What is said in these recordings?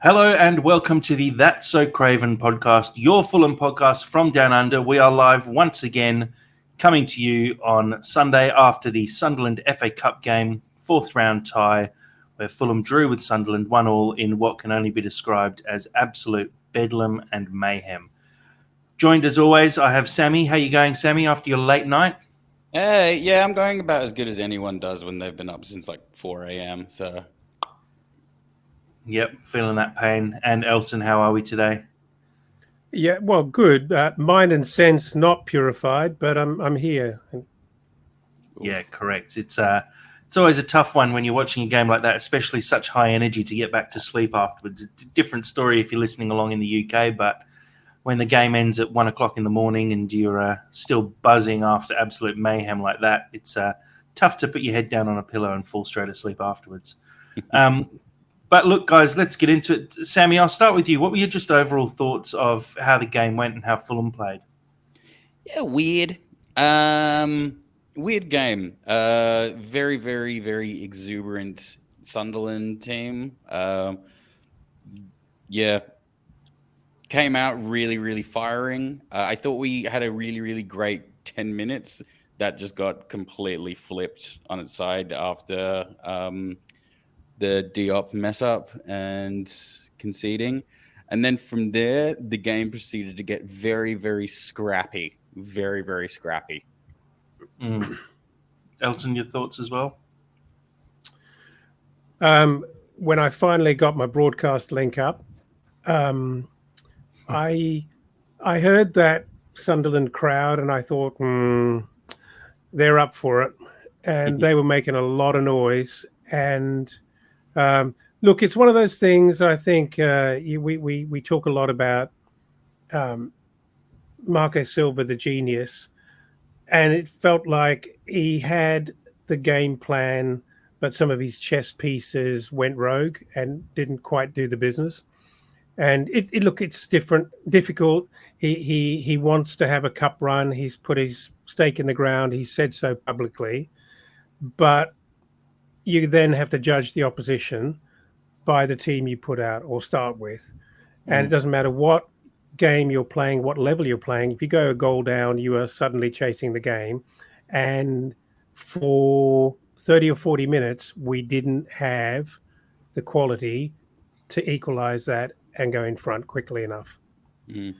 Hello and welcome to the That's So Craven podcast, your Fulham podcast from Down Under. We are live once again, coming to you on Sunday after the Sunderland FA Cup game, fourth round tie, where Fulham drew with Sunderland 1-1 in what can only be described as absolute bedlam and mayhem. Joined as always, I have Sammy. How you going, Sammy, after your late night? Yeah, I'm going about as good as anyone does when they've been up since like 4 a.m. So, Yep, feeling that pain. And Elton, how are we today? Yeah, well, good. Mind and sense not purified, but I'm here. Yeah, correct. It's always a tough one when you're watching a game like that, especially such high energy to get back to sleep afterwards. It's a different story if you're listening along in the UK, but when the game ends at 1 o'clock in the morning and you're still buzzing after absolute mayhem like that, it's tough to put your head down on a pillow and fall straight asleep afterwards. But look, guys, let's get into it. Sammy, I'll start with you. What were your just overall thoughts of how the game went and how Fulham played? yeah, weird. Weird game. Very, very, very exuberant Sunderland team. Yeah, came out really, really firing. I thought we had a really, really great 10 minutes that just got completely flipped on its side after the Diop mess up and conceding. And then from there, the game proceeded to get very, very scrappy. Very, very scrappy. Elton, your thoughts as well? When I finally got my broadcast link up, I heard that Sunderland crowd, and I thought, they're up for it, and they were making a lot of noise. And look, it's one of those things. I think we talk a lot about Marco Silva, the genius, and it felt like he had the game plan, but some of his chess pieces went rogue and didn't quite do the business. And it's difficult. He wants to have a cup run. He's put his stake in the ground. He said so publicly, but you then have to judge the opposition by the team you put out or start with. And it doesn't matter what game you're playing, what level you're playing. If you go a goal down, you are suddenly chasing the game. And for 30 or 40 minutes, we didn't have the quality to equalize that and go in front quickly enough.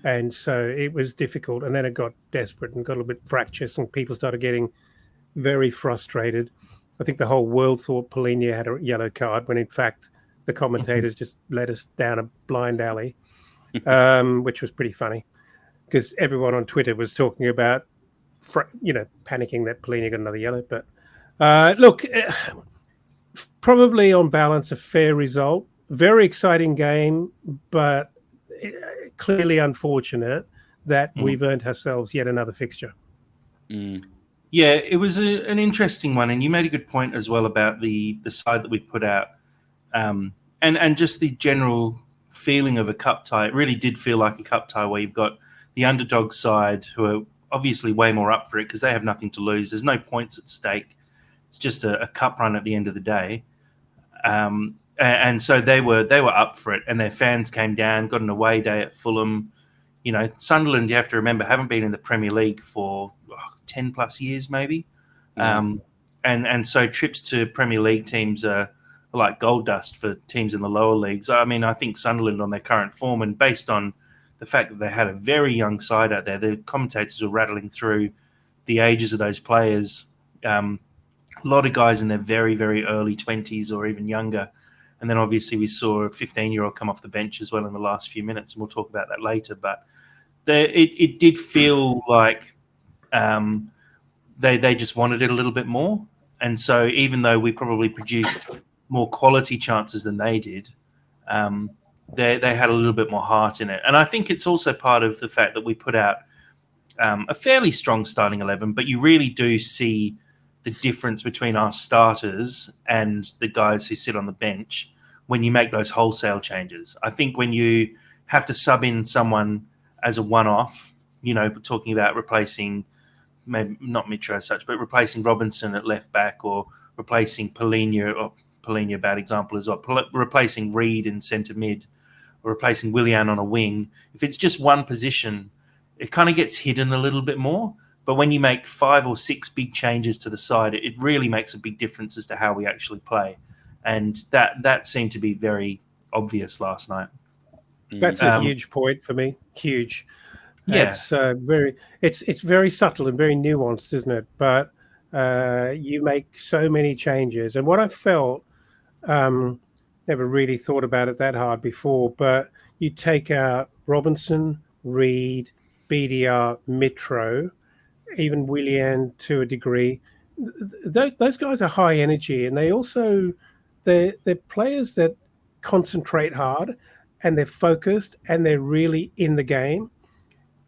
And so it was difficult. And then it got desperate and got a little bit fractious, and people started getting very frustrated. I think the whole world thought Polina had a yellow card when in fact the commentators just led us down a blind alley, which was pretty funny because everyone on Twitter was talking about, panicking that Polina got another yellow. But look, probably on balance, a fair result. Very exciting game, but clearly unfortunate that we've earned ourselves yet another fixture. Yeah, it was an interesting one, and you made a good point as well about the side that we put out, and just the general feeling of a cup tie. It really did feel like a cup tie where you've got the underdog side who are obviously way more up for it because they have nothing to lose. There's no points at stake. It's just a cup run at the end of the day. And so they were up for it, and their fans came down, got an away day at Fulham. You know, Sunderland, you have to remember, haven't been in the Premier League for 10 plus years, maybe. And so trips to Premier League teams are like gold dust for teams in the lower leagues. I mean, I think Sunderland on their current form, and based on the fact that they had a very young side out there, the commentators were rattling through the ages of those players. A lot of guys in their very, very early 20s or even younger. And then obviously we saw a 15-year-old come off the bench as well in the last few minutes, and we'll talk about that later. But it did feel like they just wanted it a little bit more. And so even though we probably produced more quality chances than they did, they had a little bit more heart in it. And I think it's also part of the fact that we put out a fairly strong starting 11, but you really do see the difference between our starters and the guys who sit on the bench when you make those wholesale changes. I think when you have to sub in someone as a one-off, talking about replacing, maybe not Mitra as such, but replacing Robinson at left back or replacing Polina, bad example as well, replacing Reed in centre mid. or replacing Willian on a wing, if it's just one position, it kind of gets hidden a little bit more. But when you make 5 or 6 big changes to the side, it really makes a big difference as to how we actually play. And that seemed to be very obvious last night. That's a huge point for me. Huge. Yeah. It's it's very subtle and very nuanced, isn't it? But you make so many changes. And what I felt, never really thought about it that hard before, but you take out Robinson, Reed, BDR, Mitro, even Willian to a degree. Those guys are high energy, and they're players that concentrate hard, and they're focused, and they're really in the game.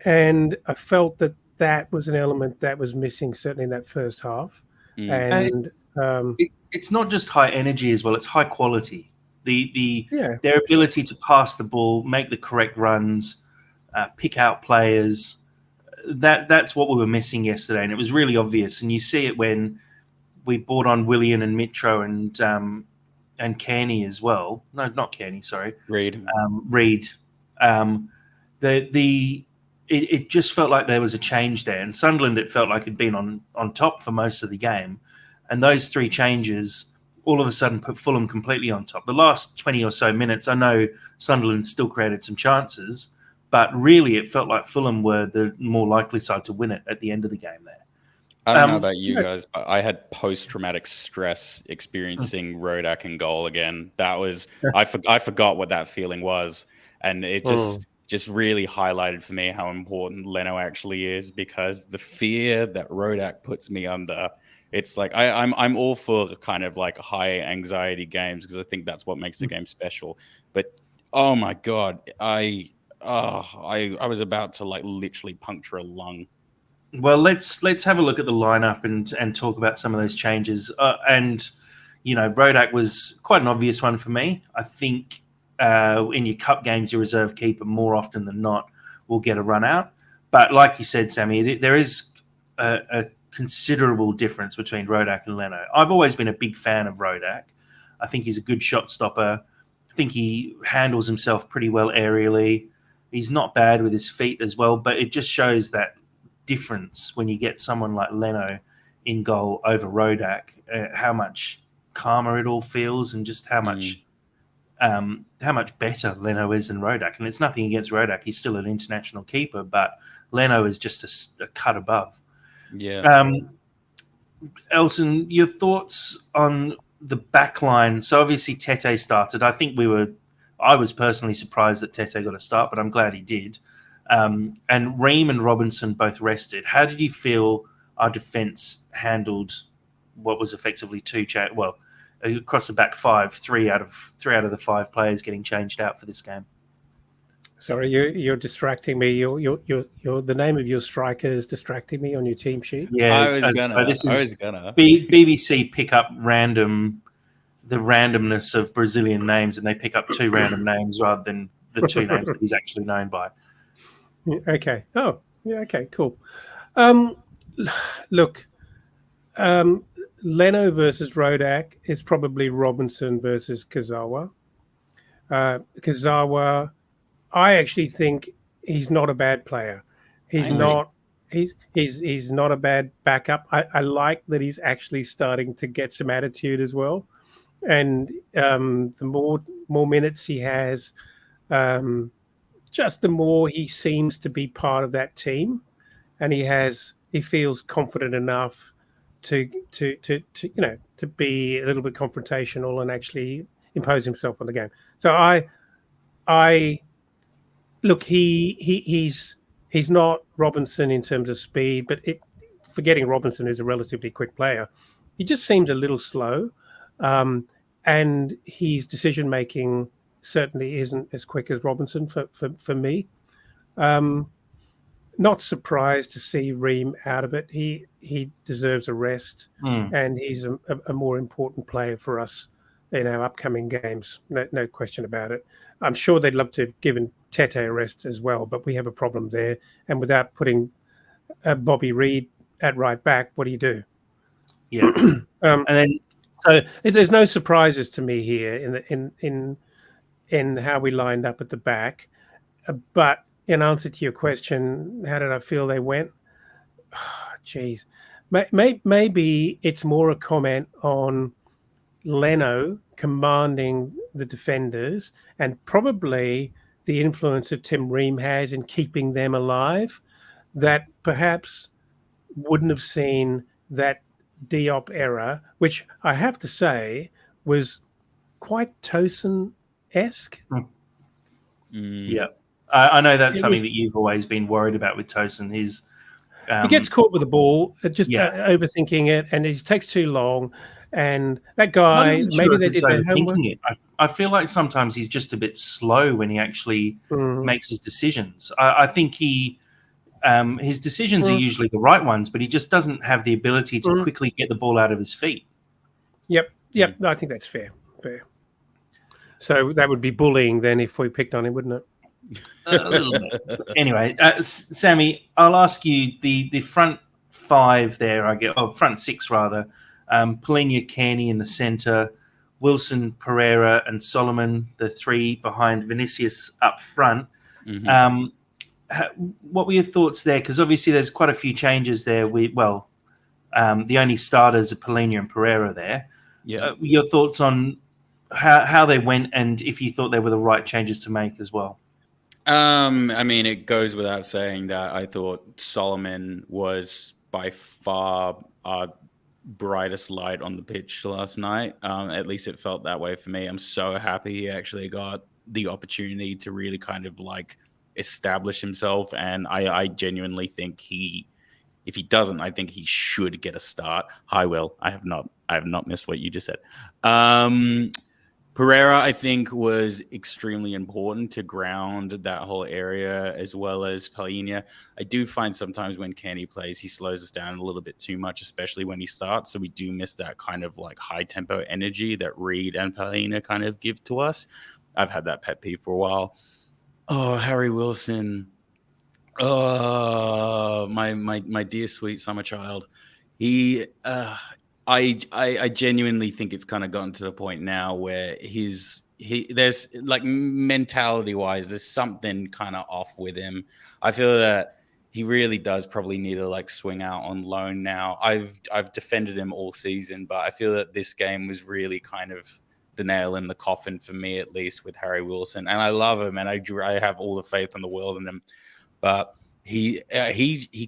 And I felt that was an element that was missing, certainly in that first half. And it's not just high energy as well; it's high quality. Yeah. Their ability to pass the ball, make the correct runs, pick out players. That's what we were missing yesterday, and it was really obvious. And you see it when we brought on Willian and Mitro and Kearney as well. No, not Kearney. Sorry, Reed. Reed. It just felt like there was a change there. And Sunderland, it felt like had been on top for most of the game. And those 3 changes all of a sudden put Fulham completely on top. The last 20 or so minutes, I know Sunderland still created some chances, but really it felt like Fulham were the more likely side to win it at the end of the game there. I don't know about you guys, but I had post-traumatic stress experiencing Rodak in goal again. That was I forgot what that feeling was, and it just really highlighted for me how important Leno actually is, because the fear that Rodak puts me under, it's like I'm all for kind of like high anxiety games, because I think that's what makes the game special. But oh my god, I was about to like literally puncture a lung. Well, let's have a look at the lineup and talk about some of those changes. And Rodak was quite an obvious one for me. I think in your cup games, your reserve keeper more often than not will get a run out. But like you said, Sammy, there is a considerable difference between Rodak and Leno. I've always been a big fan of Rodak. I think he's a good shot stopper. I think he handles himself pretty well aerially. He's not bad with his feet as well, but it just shows that difference when you get someone like Leno in goal over Rodak, how much calmer it all feels, and just how much better Leno is than Rodak. And it's nothing against Rodak; he's still an international keeper, but Leno is just a cut above. Yeah. Elton, your thoughts on the back line? So obviously Tete started. I was personally surprised that Tete got a start, but I'm glad he did. And Ream and Robinson both rested. How did you feel our defence handled what was effectively across the back 5, 3 out of the 5 players getting changed out for this game? Sorry, you're distracting me. The name of your striker is distracting me on your team sheet. Yeah, I was gonna. BBC pick up the randomness of Brazilian names, and they pick up 2 random names rather than the 2 names that he's actually known by. Okay. Oh, yeah. Okay. Cool. Look, Leno versus Rodak is probably Robinson versus Kazawa. Kazawa, I actually think he's not a bad player. He's not a bad backup. I like that he's actually starting to get some attitude as well. And the more minutes he has, just the more he seems to be part of that team, and he feels confident enough to be a little bit confrontational and actually impose himself on the game. So I look, he's not Robinson in terms of speed, but forgetting Robinson, who's a relatively quick player, he just seems a little slow, and his decision making certainly isn't as quick as Robinson for me. Not surprised to see Ream out of it. He deserves a rest, and he's a more important player for us in our upcoming games. No question about it. I'm sure they'd love to have given Tete a rest as well, but we have a problem there. And without putting Bobby Reed at right back, what do you do? Yeah, and then so there's no surprises to me here in how we lined up at the back. But in answer to your question, how did I feel they went? Geez, maybe it's more a comment on Leno commanding the defenders and probably the influence that Tim Ream has in keeping them alive that perhaps wouldn't have seen that Diop error, which I have to say was quite Tosin-esque. Yeah. I know that's It something was- that you've always been worried about with Tosin. He gets caught with the ball, Yeah. overthinking it, and it takes too long. And that Not guy, even maybe sure they if it's did their homework. overthinking it. I feel like sometimes he's just a bit slow when he actually makes his decisions. I think his decisions are usually the right ones, but he just doesn't have the ability to quickly get the ball out of his feet. Yep. No, I think that's fair. So that would be bullying then if we picked on him, wouldn't it? A little bit. Anyway, Sammy, I'll ask you the front five there. Front six rather. Polina, Kearney in the centre, Wilson, Pereira, and Solomon, the three behind Vinicius up front. What were your thoughts there? Because obviously there's quite a few changes there. The only starters are Polina and Pereira there. Yeah. Your thoughts on how they went and if you thought they were the right changes to make as well? I mean, it goes without saying that I thought Solomon was by far our brightest light on the pitch last night. At least it felt that way for me. I'm so happy he actually got the opportunity to really kind of like establish himself. And I genuinely think if he doesn't, I think he should get a start. Hi, Will. I have not missed what you just said. Pereira, I think, was extremely important to ground that whole area, as well as Polina. I do find sometimes when Kearney plays, he slows us down a little bit too much, especially when he starts. So we do miss that kind of like high tempo energy that Reed and Polina kind of give to us. I've had that pet peeve for a while. Oh, Harry Wilson. Oh, my dear sweet summer child. I genuinely think it's kind of gotten to the point now where there's like mentality wise, there's something kind of off with him. I feel that he really does probably need to like swing out on loan now. I've defended him all season, but I feel that this game was really kind of the nail in the coffin for me, at least with Harry Wilson. And I love him, and I have all the faith in the world in him, but he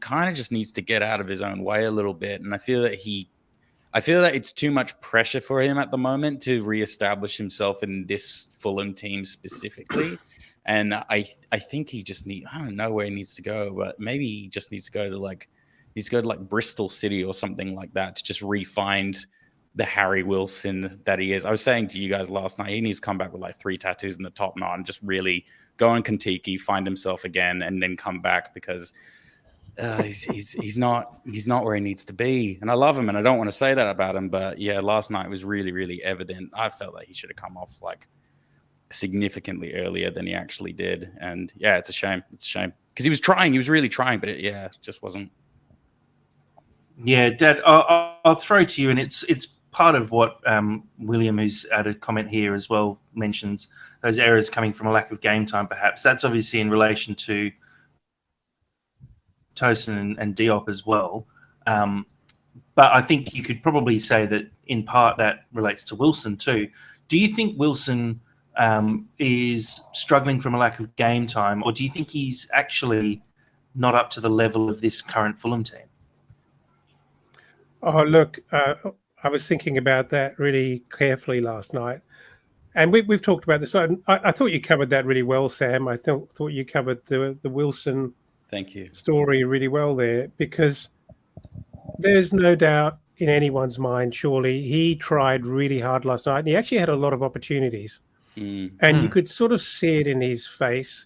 kind of just needs to get out of his own way a little bit, and I feel that it's too much pressure for him at the moment to reestablish himself in this Fulham team specifically. And I think I don't know where he needs to go, but maybe he just needs to go to like Bristol City or something like that to just re-find the Harry Wilson that he is. I was saying to you guys last night, he needs to come back with like 3 tattoos in the top knot and just really go on Kentucky, find himself again, and then come back, because he's not where he needs to be. And I love him, and I don't want to say that about him, but yeah, last night was really, really evident. I felt like he should have come off like significantly earlier than he actually did. And yeah, it's a shame. Because he was really trying, but it just wasn't. Yeah, Dad, I'll throw to you, and it's part of what William, who's added comment here as well, mentions, those errors coming from a lack of game time, perhaps. That's obviously in relation to Tosin and Diop as well. But I think you could probably say that in part that relates to Wilson too. Do you think Wilson is struggling from a lack of game time, or do you think he's actually not up to the level of this current Fulham team? Oh, look, I was thinking about that really carefully last night. And we've talked about this. I thought you covered that really well, Sam. I thought you covered the Wilson Thank you. story really well there, because there's no doubt in anyone's mind, surely, he tried really hard last night. And he actually had a lot of opportunities. And you could sort of see it in his face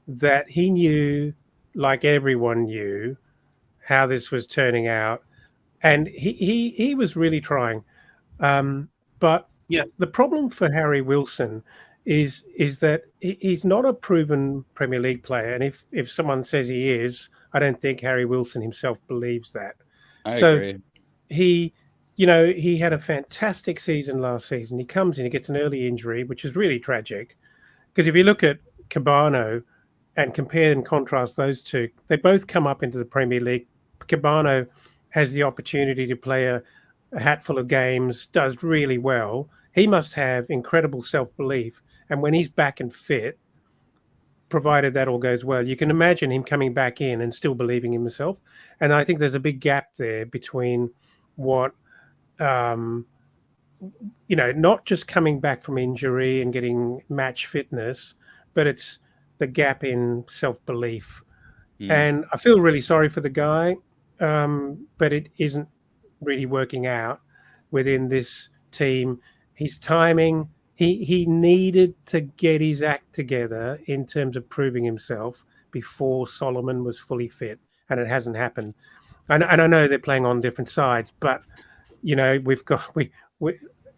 that he knew, like everyone knew, how this was turning out. And he was really trying. But Yeah. the problem for Harry Wilson is that he's not a proven Premier League player. And if someone says he is, I don't think Harry Wilson himself believes that. I agree. He had a fantastic season last season. He comes in, he gets an early injury, which is really tragic. Because if you look at Cabano and compare and contrast those two, they both come up into the Premier League. Cabano has the opportunity to play a hatful of games, does really well. He must have incredible self-belief. And when he's back and fit, provided that all goes well, you can imagine him coming back in and still believing in himself. And I think there's a big gap there between what, not just coming back from injury and getting match fitness, but it's the gap in self-belief. And I feel really sorry for the guy, but it isn't really working out within this team. His timing, he needed to get his act together in terms of proving himself before Solomon was fully fit, and it hasn't happened. And I know they're playing on different sides, but we've got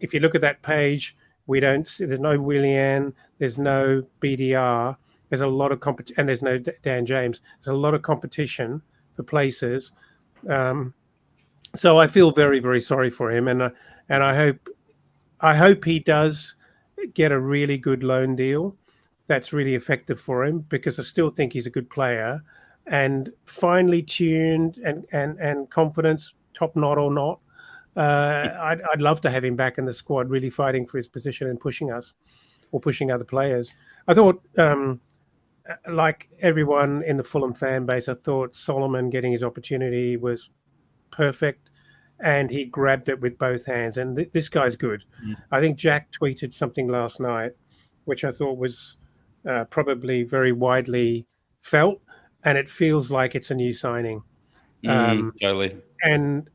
if you look at that page, we don't see, there's no Willian, there's no BDR, there's a lot of competition, and there's no Dan James. There's a lot of competition for places. So I feel very, very sorry for him, and I hope he does get a really good loan deal that's really effective for him, because I still think he's a good player and finely tuned and confidence, top knot or not. I'd love to have him back in the squad, really fighting for his position and pushing us or pushing other players. I thought, like everyone in the Fulham fan base, I thought Solomon getting his opportunity was perfect, and he grabbed it with both hands. And this guy's good. I think Jack tweeted something last night, which I thought was probably very widely felt, and it feels like it's a new signing. Totally. And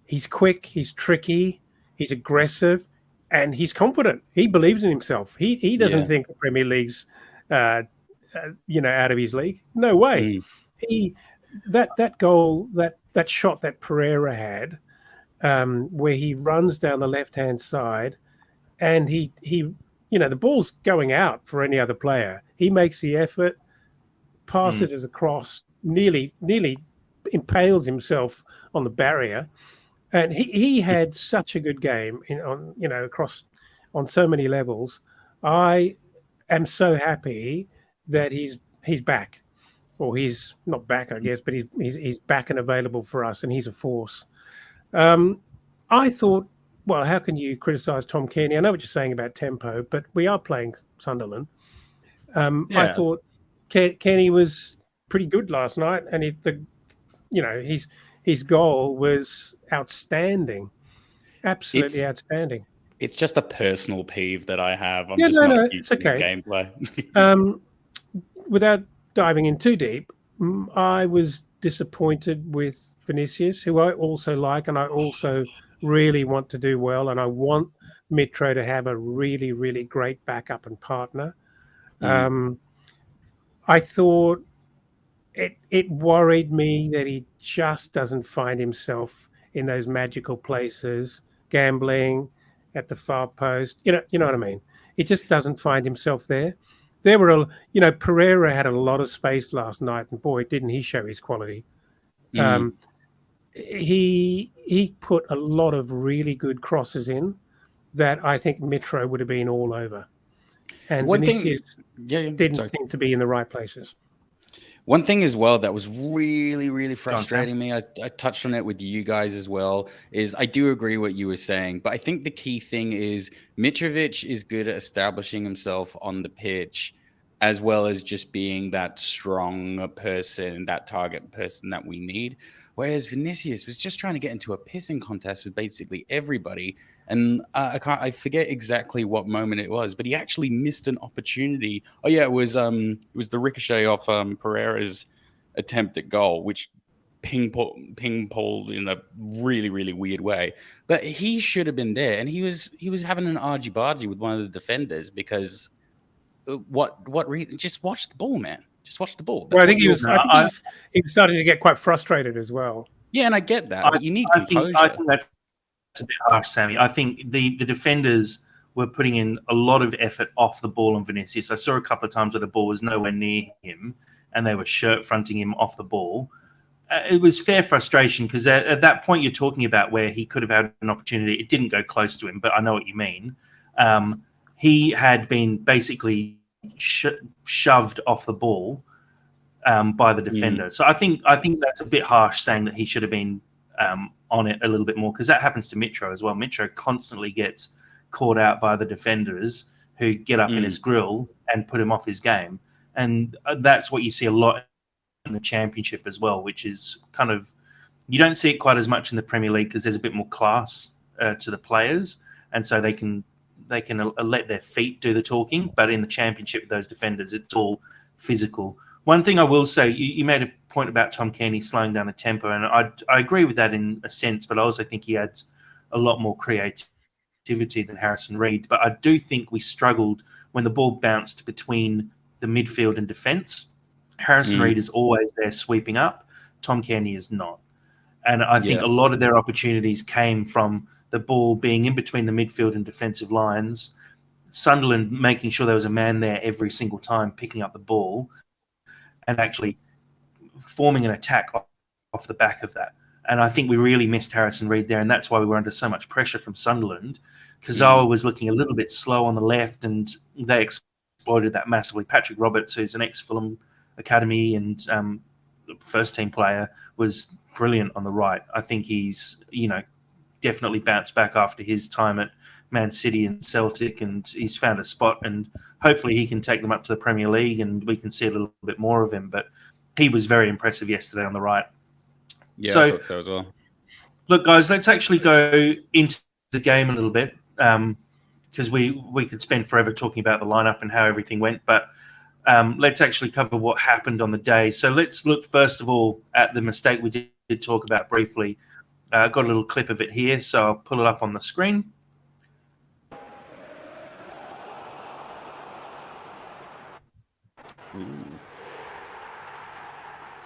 he's quick, he's tricky, he's aggressive, and he's confident. He believes in himself. He doesn't think the Premier League's out of his league. No way. That goal, that shot that Pereira had, where he runs down the left-hand side, and he the ball's going out for any other player. He makes the effort, passes it across, nearly impales himself on the barrier, and he had such a good game across on so many levels. I am so happy that he's back. Or he's not back, I guess, but he's back and available for us, and he's a force. I thought, well, how can you criticise Tom Kearney? I know what you're saying about tempo, but we are playing Sunderland. I thought Kearney was pretty good last night, and his goal was outstanding, absolutely outstanding. It's just a personal peeve that I have. I'm just not huge in this gameplay. Without diving in too deep, I was disappointed with Vinicius, who I also like, and I also really want to do well, and I want Mitro to have a really, really great backup and partner. I thought it worried me that he just doesn't find himself in those magical places, gambling at the far post. You know what I mean? He just doesn't find himself there. There were, Pereira had a lot of space last night, and boy, didn't he show his quality. He put a lot of really good crosses in that I think Mitro would have been all over. And Vinicius didn't seem to be in the right places. One thing as well that was really, really frustrating me, I touched on it with you guys as well, is I do agree what you were saying, but I think the key thing is Mitrovic is good at establishing himself on the pitch, as well as just being that strong person, that target person that we need. Whereas Vinicius was just trying to get into a pissing contest with basically everybody. And I forget exactly what moment it was, but he actually missed an opportunity. Oh yeah, it was the ricochet off Pereira's attempt at goal, which ping-ponged in a really, really weird way. But he should have been there, and he was having an argy-bargy with one of the defenders because just watch the ball, man. Just watch the ball. Well, I think he was starting to get quite frustrated as well. Yeah, and I get that, but you need composure. I think that's a bit harsh, Sammy. I think the defenders were putting in a lot of effort off the ball on Vinicius. I saw a couple of times where the ball was nowhere near him, and they were shirt fronting him off the ball. It was fair frustration because at that point you're talking about where he could have had an opportunity. It didn't go close to him, but I know what you mean. he had been basically shoved off the ball by the defender. So I think that's a bit harsh saying that he should have been on it a little bit more, because that happens to Mitro as well. Mitro constantly gets caught out by the defenders who get up in his grill and put him off his game. And that's what you see a lot in the Championship as well, which is kind of, you don't see it quite as much in the Premier League because there's a bit more class to the players, and so they can let their feet do the talking. But in the Championship, those defenders, it's all physical. One thing I will say, you made a point about Tom Cairney slowing down the tempo, and I agree with that in a sense, but I also think he adds a lot more creativity than Harrison Reed. But I do think we struggled when the ball bounced between the midfield and defence. Harrison Reed is always there sweeping up. Tom Cairney is not. And I think a lot of their opportunities came from the ball being in between the midfield and defensive lines, Sunderland making sure there was a man there every single time picking up the ball and actually forming an attack off the back of that. And I think we really missed Harrison Reed there, and that's why we were under so much pressure from Sunderland. Kazawa was looking a little bit slow on the left, and they exploited that massively. Patrick Roberts, who's an ex-Fulham Academy and first-team player, was brilliant on the right. I think he's, definitely bounced back after his time at Man City and Celtic, and he's found a spot, and hopefully he can take them up to the Premier League and we can see a little bit more of him. But he was very impressive yesterday on the right. Yeah, I thought so as well. Look, guys, let's actually go into the game a little bit, because we could spend forever talking about the lineup and how everything went, but let's actually cover what happened on the day. So let's look first of all at the mistake we did talk about briefly. Got a little clip of it here, so I'll pull it up on the screen.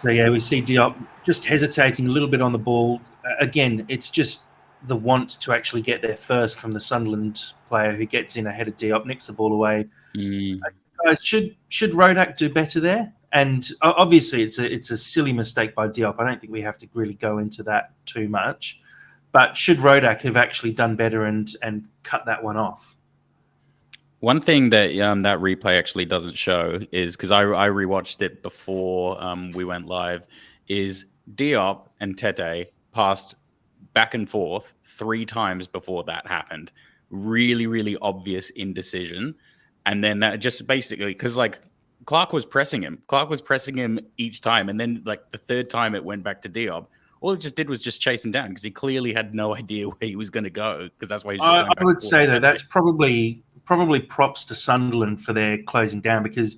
So yeah, we see Diop just hesitating a little bit on the ball. Again, it's just the want to actually get there first from the Sunderland player who gets in ahead of Diop, nicks the ball away. Guys, should Rodak do better there? And obviously, it's a silly mistake by Diop. I don't think we have to really go into that too much. But should Rodak have actually done better and cut that one off? One thing that that replay actually doesn't show is, because I rewatched it before we went live, is Diop and Tete passed back and forth 3 times before that happened. Really, really obvious indecision. And then that just basically, because Clark was pressing him each time. And then the 3rd time it went back to Diop. All it just did was just chase him down, because he clearly had no idea where he was going to go, because that's why he's just going back. I would say, though, that's probably props to Sunderland for their closing down, because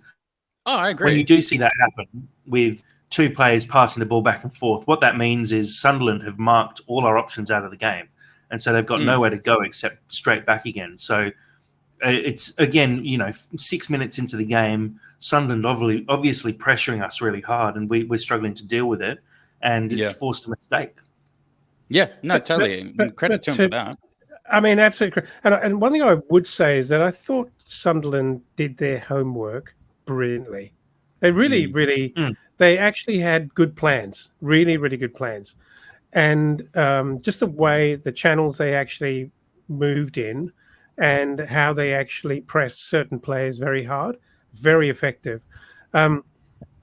I agree. When you do see that happen with 2 players passing the ball back and forth, what that means is Sunderland have marked all our options out of the game. And so they've got nowhere to go except straight back again. So it's, again, 6 minutes into the game, Sunderland obviously pressuring us really hard, and we're struggling to deal with it. And it's forced a mistake. Yeah, no, totally. Credit to him for that. I mean, absolutely. And one thing I would say is that I thought Sunderland did their homework brilliantly. They really, they actually had good plans, really, really good plans. And just the way, the channels they actually moved in and how they actually pressed certain players very hard, very effective.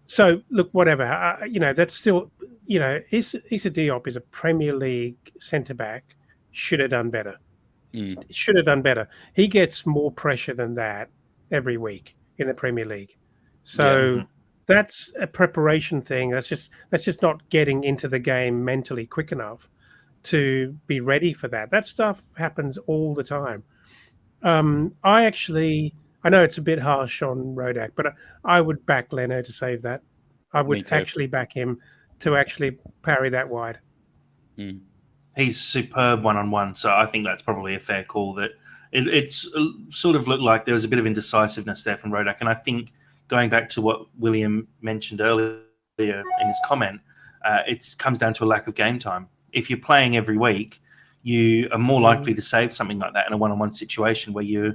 So, look, whatever, that's still, Issa Diop is a Premier League centre-back, should have done better. Should have done better. He gets more pressure than that every week in the Premier League. So that's a preparation thing. That's just not getting into the game mentally quick enough to be ready for that. That stuff happens all the time. I know it's a bit harsh on Rodak, but I would back Leno to save that. I would actually back him to actually parry that wide. He's superb one-on-one, so I think that's probably a fair call. That it's sort of looked like there was a bit of indecisiveness there from Rodak, and I think going back to what William mentioned earlier in his comment, it comes down to a lack of game time. If you're playing every week, you are more likely to save something like that in a one-on-one situation where you're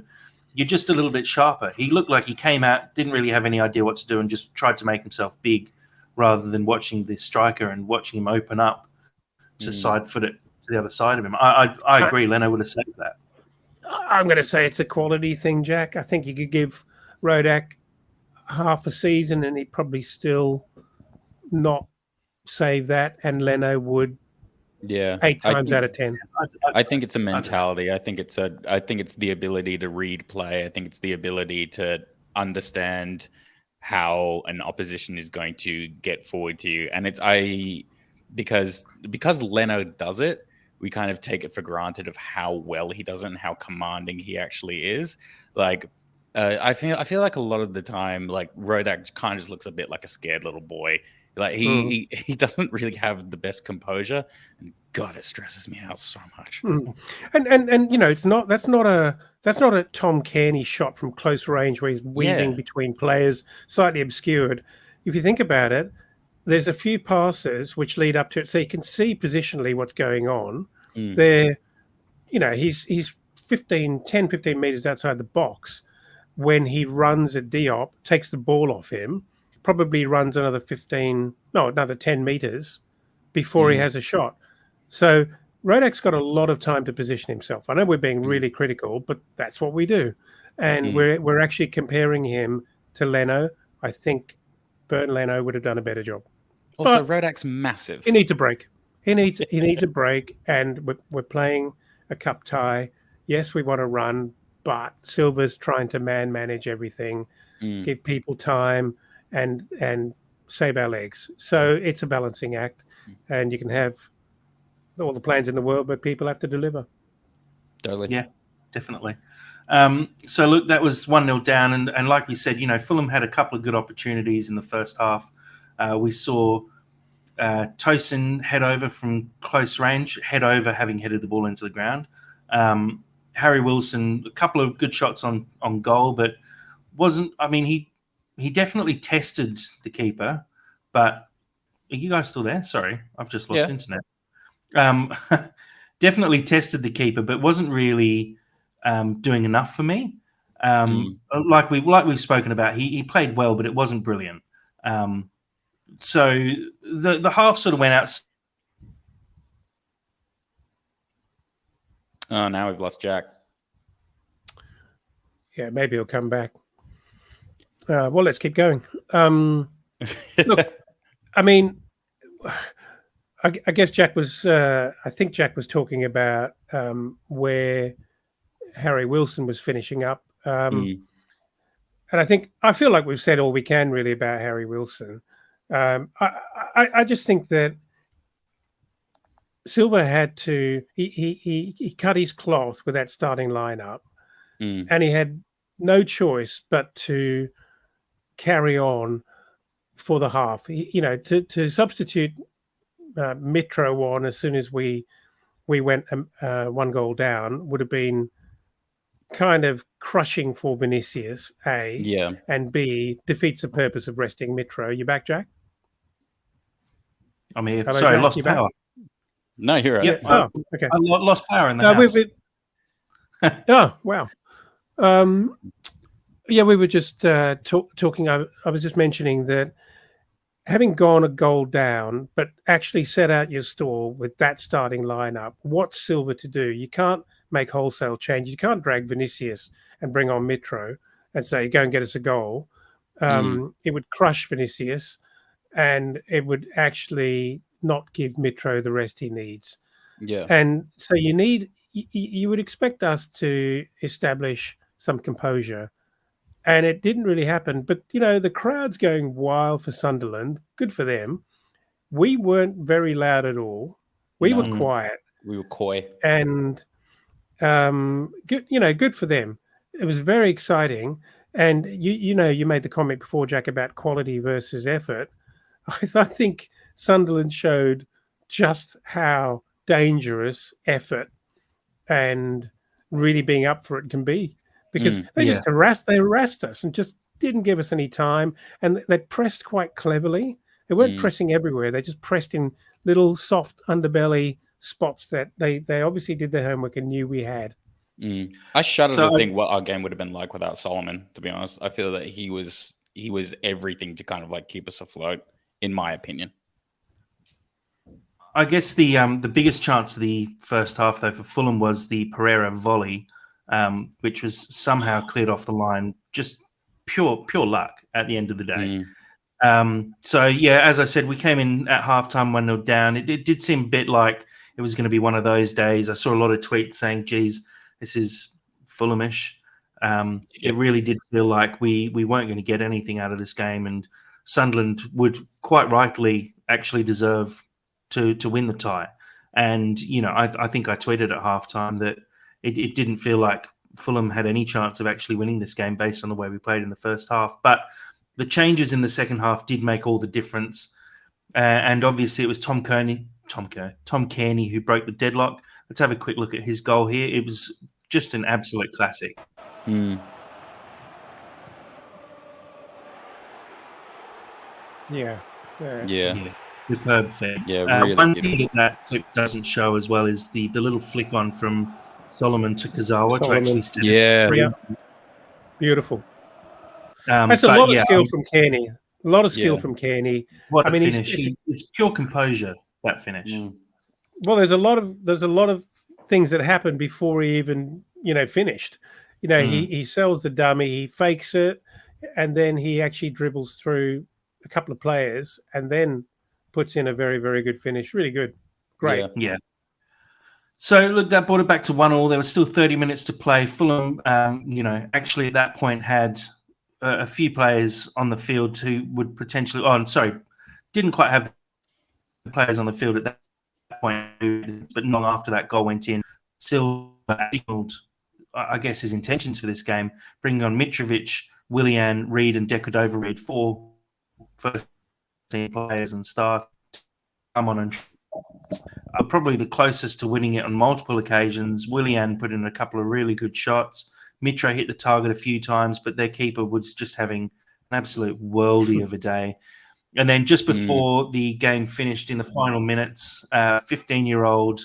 just a little bit sharper. He looked like he came out, didn't really have any idea what to do, and just tried to make himself big rather than watching the striker and watching him open up to side foot it to the other side of him. I agree. Leno would have saved that. I'm going to say it's a quality thing, Jack. I think you could give Rodak half a season and he'd probably still not save that, and Leno would Yeah, 8 times out of 10. I think it's a mentality. I think it's the ability to read play. I think it's the ability to understand how an opposition is going to get forward to you. And because Leno does it, we kind of take it for granted of how well he does it and how commanding he actually is. Like I feel like a lot of the time, like Rodak kind of just looks a bit like a scared little boy. Like he doesn't really have the best composure, and God, it stresses me out so much. And you know, that's not a Tom Cairney shot from close range where he's weaving between players, slightly obscured. If you think about it, there's a few passes which lead up to it, so you can see positionally what's going on. There, you know, he's 10, 15 meters outside the box when he runs at Diop, takes the ball off him, probably runs another 10 meters before he has a shot. So Rodak's got a lot of time to position himself. I know we're being really critical, but that's what we do. And we're actually comparing him to Leno. I think Burton Leno would have done a better job. Also, Rodak's massive. He needs a break. He needs a break, and we're playing a cup tie. Yes, we want to run, but Silva's trying to manage everything, give people time, and save our legs. So it's a balancing act, and you can have all the plans in the world, but people have to deliver. Totally. Yeah, definitely. So look, that was 1-0 down, and like we said, you know, Fulham had a couple of good opportunities in the first half. We saw Tosin head over from close range, having headed the ball into the ground. Harry Wilson, a couple of good shots on goal, but wasn't. I mean, he definitely tested the keeper, but are you guys still there? Sorry, I've just lost internet. Definitely tested the keeper, but wasn't really doing enough for me. Like we've spoken about, he played well, but it wasn't brilliant. So the half sort of went out. Oh, now we've lost Jack. Yeah, maybe he'll come back. Well, let's keep going. Look, I mean, I guess Jack was. I think Jack was talking about where Harry Wilson was finishing up, and I feel like we've said all we can really about Harry Wilson. I just think that Silva had to. He cut his cloth with that starting lineup, and he had no choice but to carry on for the half. To substitute Mitro on as soon as we went 1 goal down would have been kind of crushing for Vinicius, A, and B, defeats the purpose of resting Mitro. You back, Jack? I'm here. Hello, Sorry, Jack, lost you back? power. No, you're right. Yeah. Okay. I lost power in the house. Oh, wow. We were just talking. I was just mentioning that having gone a goal down, but actually set out your stall with that starting lineup, what's Silva to do? You can't make wholesale changes. You can't drag Vinicius and bring on Mitro and say, go and get us a goal. It would crush Vinicius, and it would actually not give Mitro the rest he needs. Yeah. And so you would expect us to establish some composure. And it didn't really happen. But, you know, the crowd's going wild for Sunderland. Good for them. We weren't very loud at all. We were quiet. We were coy. And, good for them. It was very exciting. And, you made the comment before, Jack, about quality versus effort. I think Sunderland showed just how dangerous effort and really being up for it can be. Because they just harassed us and just didn't give us any time. And they pressed quite cleverly. They weren't pressing everywhere. They just pressed in little soft underbelly spots that they obviously did their homework and knew we had. I shudder to think what our game would have been like without Solomon, to be honest. I feel that he was everything to kind of like keep us afloat, in my opinion. I guess the biggest chance of the first half, though, for Fulham was the Pereira volley. which was somehow cleared off the line. Just pure luck at the end of the day. So yeah, as I said, we came in at halftime 1-0 down. It did seem a bit like it was going to be one of those days. I saw a lot of tweets saying, "Geez, this is Fulhamish." It really did feel like we weren't going to get anything out of this game, and Sunderland would quite rightly actually deserve to win the tie. And I think I tweeted at halftime that it didn't feel like Fulham had any chance of actually winning this game based on the way we played in the first half. But the changes in the second half did make all the difference. And obviously it was Tom Kearney who broke the deadlock. Let's have a quick look at his goal here. It was just an absolute classic. Yeah. Superb fit. Yeah, really one thing that clip doesn't show as well is the little flick on from Solomon to Kazawa to actually set it free. Beautiful. That's a lot of skill from Kearney. A lot of skill from Kearney. What a finish! It's pure composure, that finish. Well, there's a lot of things that happened before he even finished. He sells the dummy, he fakes it, and then he actually dribbles through a couple of players and then puts in a very, very good finish. Really good. Great. Yeah. So look, that brought it back to 1-1. There was still 30 minutes to play. Fulham, actually at that point had a few players on the field who would potentially. Didn't quite have the players on the field at that point, but not after that goal went in. Silva signalled, I guess, his intentions for this game, bringing on Mitrovic, Willian, Reid, and Dekodover-Reid, 4 first-team players, and start come on and probably the closest to winning it on multiple occasions. Willian put in a couple of really good shots. Mitro hit the target a few times, but their keeper was just having an absolute worldie of a day. And then just before the game finished in the final minutes, 15-year-old,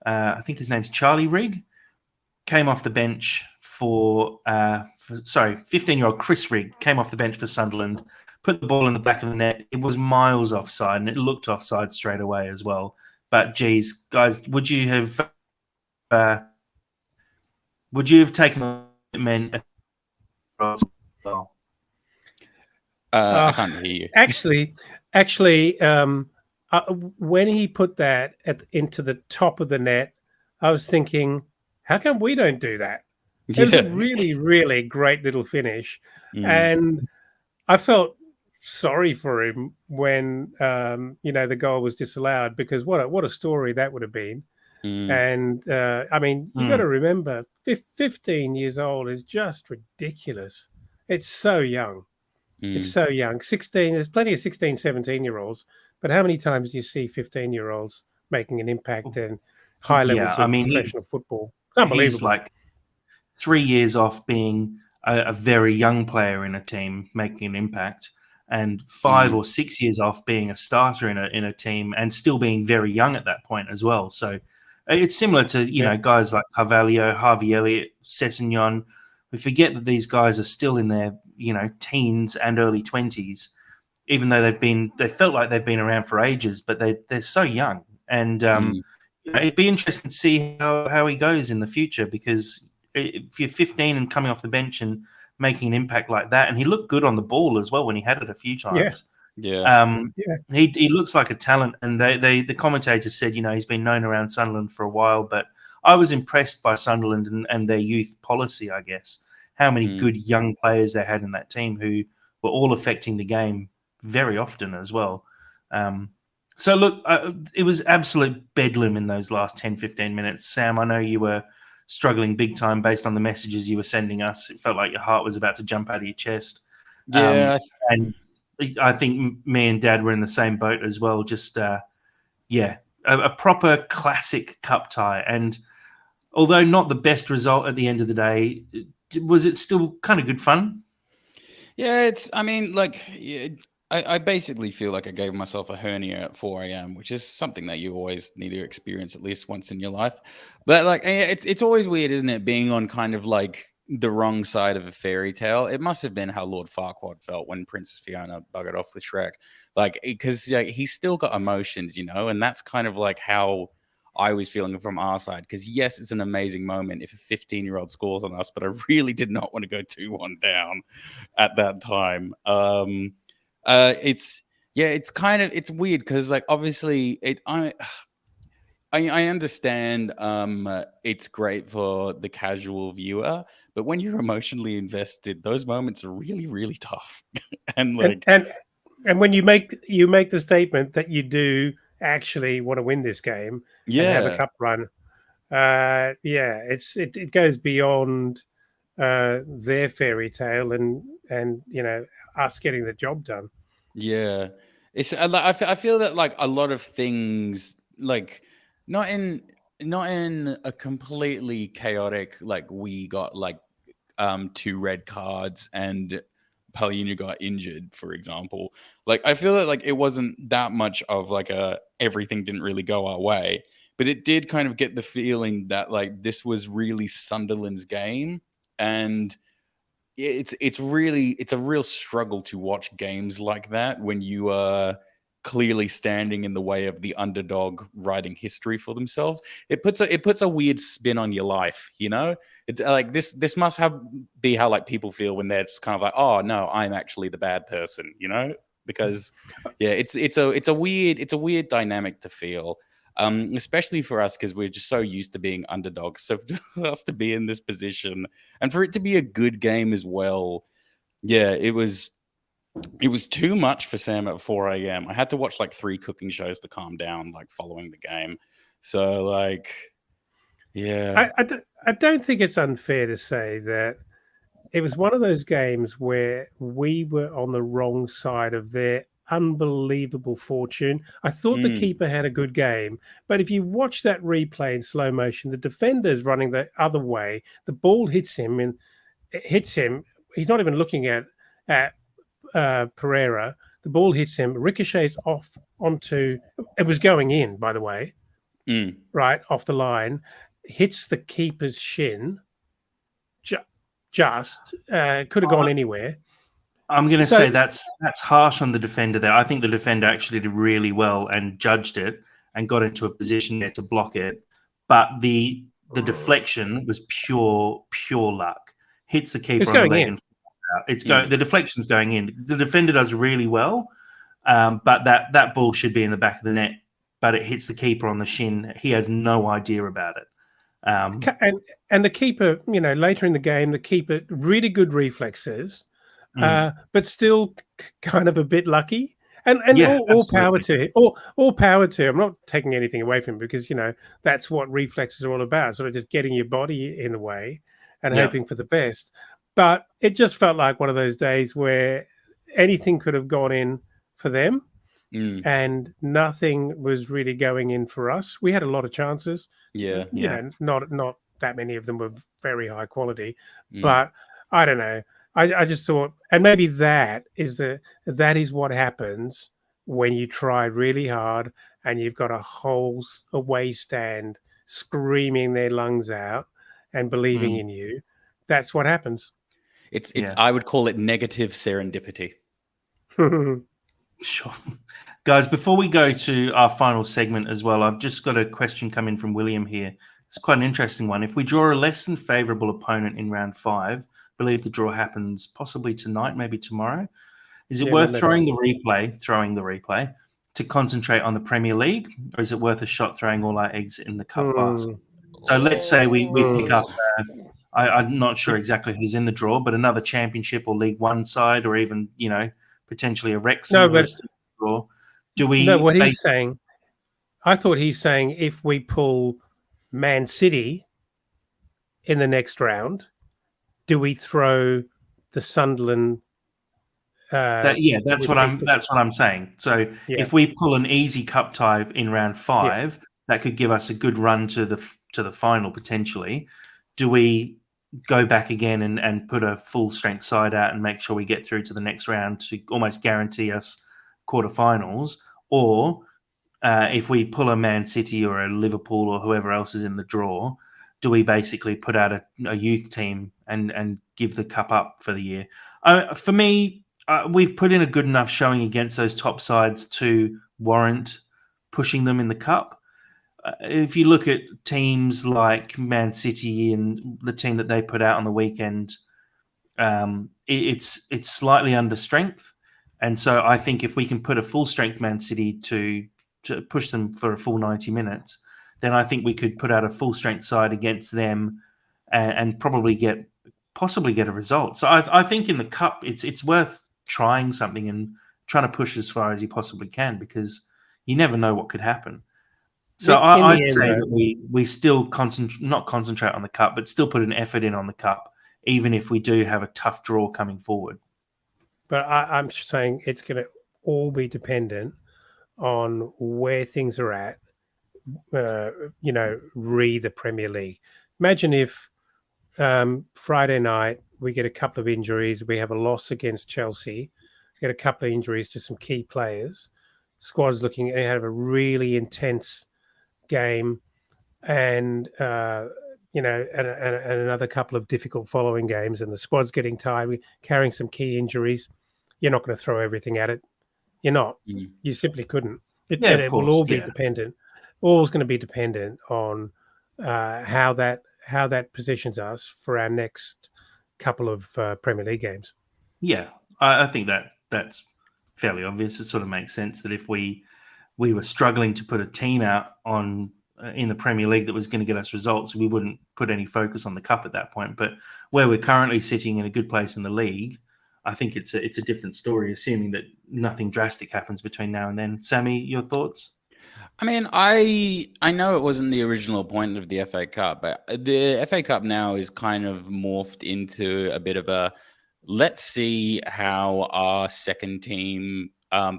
I think his name's Charlie Rigg, came off the bench for 15-year-old Chris Rigg came off the bench for Sunderland, put the ball in the back of the net. It was miles offside, and it looked offside straight away as well. But geez, guys, would you have taken the men? I can't hear you. Actually, when he put that into the top of the net, I was thinking, how come we don't do that? It was a really, really great little finish. And I felt sorry for him when the goal was disallowed, because what a story that would have been. And you got to remember, 15 years old is just ridiculous. It's so young. It's so young. 16, there's plenty of 16, 17-year-olds, but how many times do you see 15-year-olds making an impact in high levels of professional football? It's unbelievable. He's like 3 years off being a very young player in a team making an impact, and 5 or 6 years off being a starter in a team and still being very young at that point as well. So it's similar to guys like Carvalho, Harvey Elliott, Sessegnon. We forget that these guys are still in their teens and early 20s, even though they felt like they've been around for ages, but they're so young. And it'd be interesting to see how he goes in the future, because if you're 15 and coming off the bench and making an impact like that, and he looked good on the ball as well when he had it a few times. He looks like a talent, and the commentators said he's been known around Sunderland for a while, but I was impressed by Sunderland and their youth policy, I guess. How many good young players they had in that team who were all affecting the game very often as well. So look, it was absolute bedlam in those last 10, 15 minutes. Sam, I know you were struggling big time based on the messages you were sending us. It felt like your heart was about to jump out of your chest. And I think me and Dad were in the same boat as well. Just, a proper classic cup tie. And although not the best result at the end of the day, was it still kind of good fun? Yeah, I basically feel like I gave myself a hernia at 4 a.m., which is something that you always need to experience at least once in your life. But it's always weird, isn't it, being on kind of like the wrong side of a fairy tale? It must have been how Lord Farquaad felt when Princess Fiona buggered off with Shrek, because he's still got emotions, and that's kind of like how I was feeling from our side. Because yes, it's an amazing moment if a 15-year-old scores on us, but I really did not want to go 2-1 down at that time. It's weird because like obviously I understand it's great for the casual viewer, but when you're emotionally invested, those moments are really, really tough. And like and when you make the statement that you do actually want to win this game and have a cup run, it goes beyond their fairy tale and us getting the job done. Yeah, it's I feel that like a lot of things like not in a completely chaotic like we got like 2 red cards and Palhinha got injured, for example. Like I feel that like it wasn't that much of like a everything didn't really go our way, but it did kind of get the feeling that like this was really Sunderland's game, and it's a real struggle to watch games like that when you are clearly standing in the way of the underdog writing history for themselves. It puts a weird spin on your life, you know? It's like this must be how like people feel when they're just kind of like, oh no, I'm actually the bad person, you know? Because yeah, it's a weird dynamic to feel. Especially for us because we're just so used to being underdogs. So for us to be in this position and for it to be a good game as well, yeah, it was too much for Sam at 4 a.m. I had to watch like 3 cooking shows to calm down, like following the game. So like, yeah, I don't think it's unfair to say that it was one of those games where we were on the wrong side of their unbelievable fortune. I thought the keeper had a good game, but if you watch that replay in slow motion, the defender's running the other way. The ball hits him and it hits him. He's not even looking at Pereira. The ball hits him, ricochets off onto. It was going in, by the way, right off the line, hits the keeper's shin. Just could have gone anywhere. I'm going to say that's harsh on the defender there. I think the defender actually did really well and judged it and got into a position there to block it. But the deflection was pure luck. Hits the keeper on the leg and out. It's going. The deflection's going in. The defender does really well, but that ball should be in the back of the net. But it hits the keeper on the shin. He has no idea about it. And the keeper, later in the game, the keeper really good reflexes, but still kind of a bit lucky. And all power to him. All power to him. I'm not taking anything away from him because that's what reflexes are all about. Sort of just getting your body in the way and hoping for the best. But it just felt like one of those days where anything could have gone in for them. And nothing was really going in for us. We had a lot of chances. Not that many of them were very high quality, but I don't know. I just thought, and maybe that is what happens when you try really hard and you've got a whole away stand screaming their lungs out and believing in you. That's what happens. It's I would call it negative serendipity. Sure. Guys, before we go to our final segment as well, I've just got a question come in from William here. It's quite an interesting one. If we draw a less than favourable opponent in round 5, believe the draw happens possibly tonight, maybe tomorrow. Is it worth throwing the replay to concentrate on the Premier League, or is it worth a shot throwing all our eggs in the cup basket? So let's say we pick up, I'm not sure exactly who's in the draw, but another Championship or League One side, or even, potentially a Wrexham draw. Do we? No, what he's saying, I thought he's saying if we pull Man City in the next round, do we throw the Sunderland? That's what I'm saying. So if we pull an easy cup tie in round 5, that could give us a good run to the final potentially. Do we go back again and put a full strength side out and make sure we get through to the next round to almost guarantee us quarterfinals? Or if we pull a Man City or a Liverpool or whoever else is in the draw, do we basically put out a youth team and give the cup up for the year? For me, we've put in a good enough showing against those top sides to warrant pushing them in the cup. if you look at teams like Man City and the team that they put out on the weekend, it's slightly under strength. And so I think if we can put a full strength Man City to push them for a full 90 minutes, then I think we could put out a full strength side against them and probably possibly get a result. So I think in the cup, it's worth trying something and trying to push as far as you possibly can, because you never know what could happen. So I'd say that we still not concentrate on the cup, but still put an effort in on the cup, even if we do have a tough draw coming forward. But I'm saying it's going to all be dependent on where things are at, re the Premier League. Imagine if Friday night we get a couple of injuries, we have a loss against Chelsea, get a couple of injuries to some key players, squad's looking at have a really intense game, and and another couple of difficult following games, and the squad's getting tired, we're carrying some key injuries. You're not going to throw everything at it. You're not. You simply couldn't. It will all be dependent. All's going to be dependent on how that positions us for our next couple of Premier League games. Yeah, I think that's fairly obvious. It sort of makes sense that if we were struggling to put a team out on in the Premier League that was going to get us results, we wouldn't put any focus on the cup at that point. But where we're currently sitting in a good place in the league, I think it's a different story, assuming that nothing drastic happens between now and then. Sammy, your thoughts? I mean, I know it wasn't the original point of the FA Cup, but the FA Cup now is kind of morphed into a bit of a let's see how our second team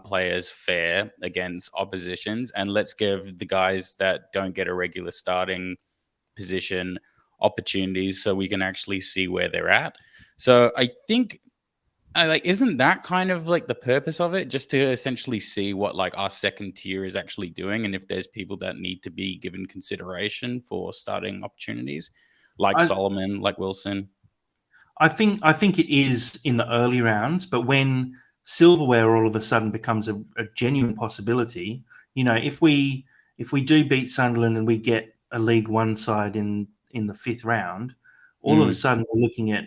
players fare against oppositions, and let's give the guys that don't get a regular starting position opportunities so we can actually see where they're at. So I think isn't that kind of like the purpose of it, just to essentially see what like our second tier is actually doing, and if there's people that need to be given consideration for starting opportunities, like Solomon, like Wilson? I think it is in the early rounds, but when silverware all of a sudden becomes a genuine possibility, if we do beat Sunderland and we get a League One side in the fifth round, all of a sudden we're looking at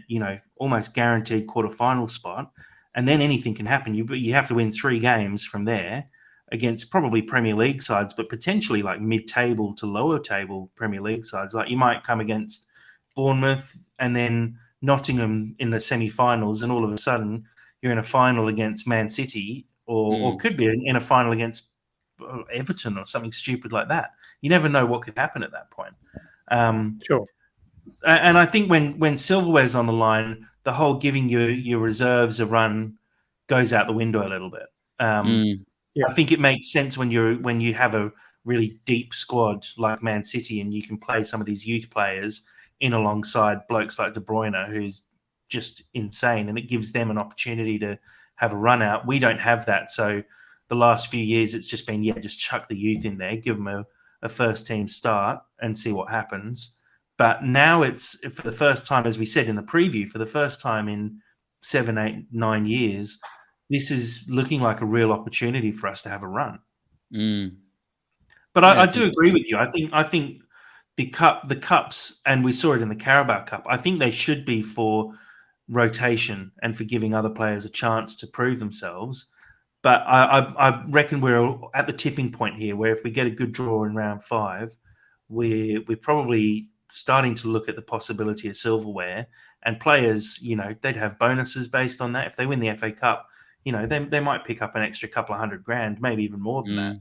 almost guaranteed quarterfinal spot, and then anything can happen. You have to win 3 games from there against probably Premier League sides, but potentially like mid-table to lower table Premier League sides. Like you might come against Bournemouth and then Nottingham in the semi-finals, and all of a sudden you're in a final against Man City, or could be in a final against Everton or something stupid like that. You never know what could happen at that point. Sure. And I think when silverware's on the line, the whole giving your reserves a run goes out the window a little bit. I think it makes sense when you have a really deep squad like Man City, and you can play some of these youth players in alongside blokes like De Bruyne, who's just insane, and it gives them an opportunity to have a run out. We don't have that, so the last few years it's just been just chuck the youth in there, give them a first team start, and see what happens. But now it's, for the first time, as we said in the preview, for the first time in 7, 8, 9 years, this is looking like a real opportunity for us to have a run. But I do agree with you. I think the cups, and we saw it in the Carabao Cup, I think they should be for rotation and for giving other players a chance to prove themselves. But I reckon we're at the tipping point here, where if we get a good draw in round 5, we're probably starting to look at the possibility of silverware, and players, they'd have bonuses based on that. If they win the FA Cup, they might pick up an extra couple of $100,000, maybe even more than that.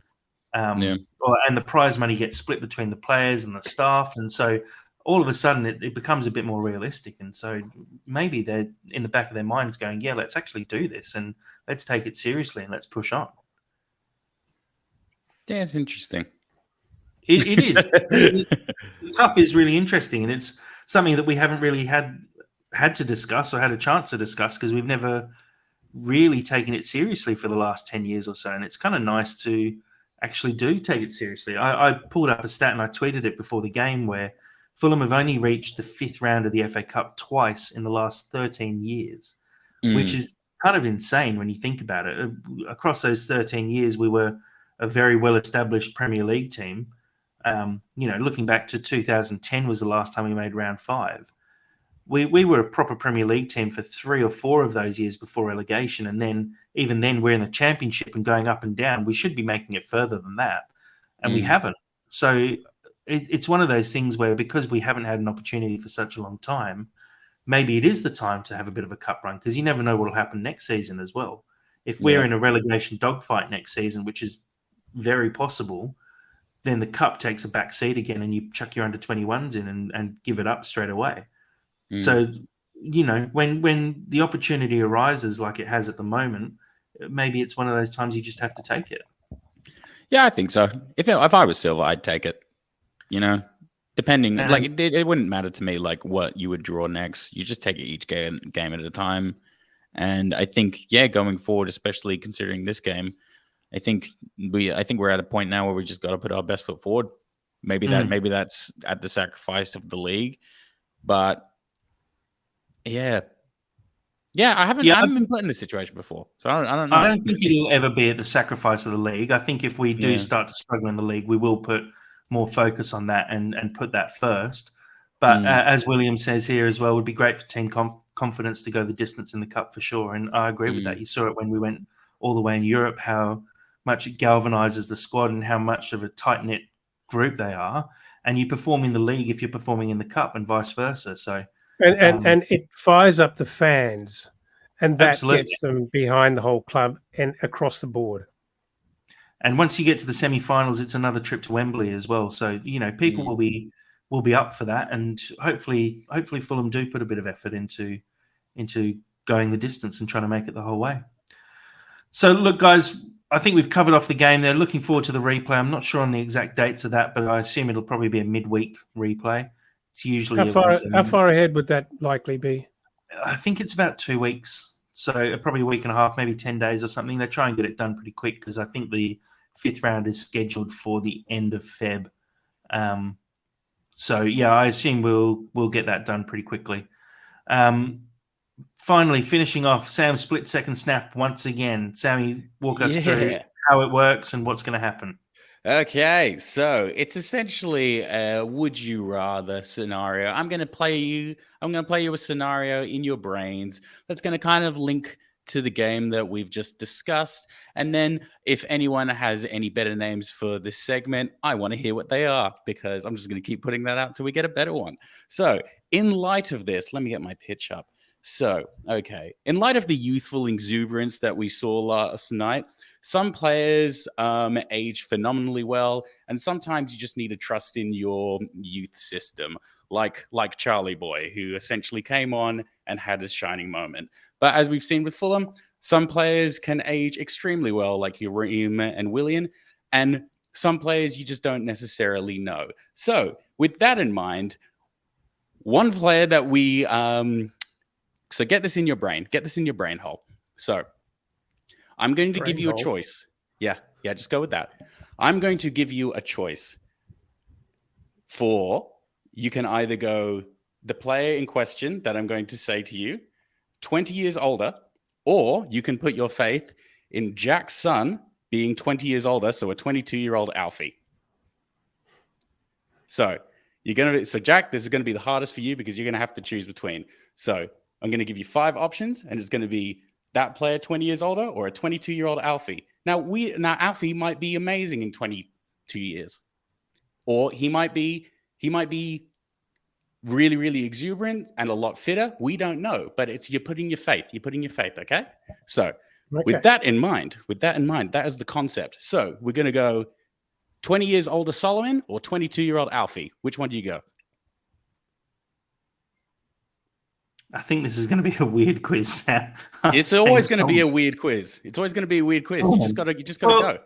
And the prize money gets split between the players and the staff, and so all of a sudden it becomes a bit more realistic. And so maybe they're in the back of their minds going, yeah, let's actually do this, and let's take it seriously, and let's push on. Yeah, it's interesting. It is. The cup is really interesting, and it's something that we haven't really had to discuss or had a chance to discuss, because we've never really taken it seriously for the last 10 years or so. And it's kind of nice to actually take it seriously. I pulled up a stat and I tweeted it before the game, where Fulham have only reached the 5th round of the FA Cup twice in the last 13 years, which is kind of insane when you think about it. Across those 13 years, we were a very well-established Premier League team. Looking back to 2010 was the last time we made round 5. We were a proper Premier League team for 3 or 4 of those years before relegation, and then even then we're in the Championship and going up and down. We should be making it further than that, and we haven't. So it's one of those things where, because we haven't had an opportunity for such a long time, maybe it is the time to have a bit of a cup run, because you never know what will happen next season as well. If we're in a relegation dogfight next season, which is very possible, then the cup takes a back seat again, and you chuck your under-21s in and give it up straight away. So, when the opportunity arises like it has at the moment, maybe it's one of those times you just have to take it. Yeah, I think so. If I was Silva, I'd take it. Depending, it wouldn't matter to me like what you would draw next. You just take it each game at a time. And I think, going forward, especially considering this game, I think we're at a point now where we just got to put our best foot forward. Maybe that's at the sacrifice of the league, but I haven't been put in this situation before, so I don't know. I don't think it'll ever be at the sacrifice of the league. I think if we do start to struggle in the league, we will put more focus on that and put that first. But as William says here as well, it would be great for team confidence to go the distance in the cup for sure. And I agree with that. You saw it when we went all the way in Europe, how much it galvanizes the squad and how much of a tight-knit group they are. And you perform in the league if you're performing in the cup, and vice versa. So, and it fires up the fans, and that absolutely gets them behind the whole club and across the board. And once you get to the semi-finals, it's another trip to Wembley as well. So people will be up for that, and hopefully Fulham do put a bit of effort into going the distance and trying to make it the whole way. So look, guys, I think we've covered off the game there. Looking forward to the replay. I'm not sure on the exact dates of that, but I assume it'll probably be a midweek replay. It's usually how far ahead would that likely be? I think it's about 2 weeks, so probably a week and a half, maybe 10 days or something. They try and get it done pretty quick, because I think the 5th round is scheduled for the end of Feb. I assume we'll get that done pretty quickly. Finally, finishing off, Sam's split-second snap once again. Sammy, walk us through how it works and what's going to happen. Okay, so it's essentially a would you rather scenario. I'm going to play you a scenario in your brains that's going to kind of link to the game that we've just discussed. And then if anyone has any better names for this segment, I want to hear what they are, because I'm just going to keep putting that out till we get a better one. So in light of this, let me get my pitch up. So, okay, in light of the youthful exuberance that we saw last night, some players age phenomenally well, and sometimes you just need to trust in your youth system, like Charlie Boy, who essentially came on and had his shining moment. But as we've seen with Fulham, some players can age extremely well, like Yareem and Willian, and some players you just don't necessarily know. So with that in mind, one player that we... So get this in your brain. Get this in your brain hole. So I'm going to give you a choice. Yeah, just go with that. I'm going to give you a choice you can either go the player in question that I'm going to say to you, 20 years older, or you can put your faith in Jack's son being 20 years older, so a 22-year-old Alfie. So Jack, this is going to be the hardest for you, because you're going to have to choose between. So I'm going to give you 5 options, and it's going to be that player 20 years older or a 22-year-old Alfie. Now Alfie might be amazing in 22 years, or he might be really, really exuberant and a lot fitter. We don't know, but you're putting your faith. Okay. So with that in mind, that is the concept. So we're going to go 20 years older Solomon or 22-year-old Alfie. Which one do you go? I think this is going to be a weird quiz, Sam. It's always going to be a weird quiz. You just got to go.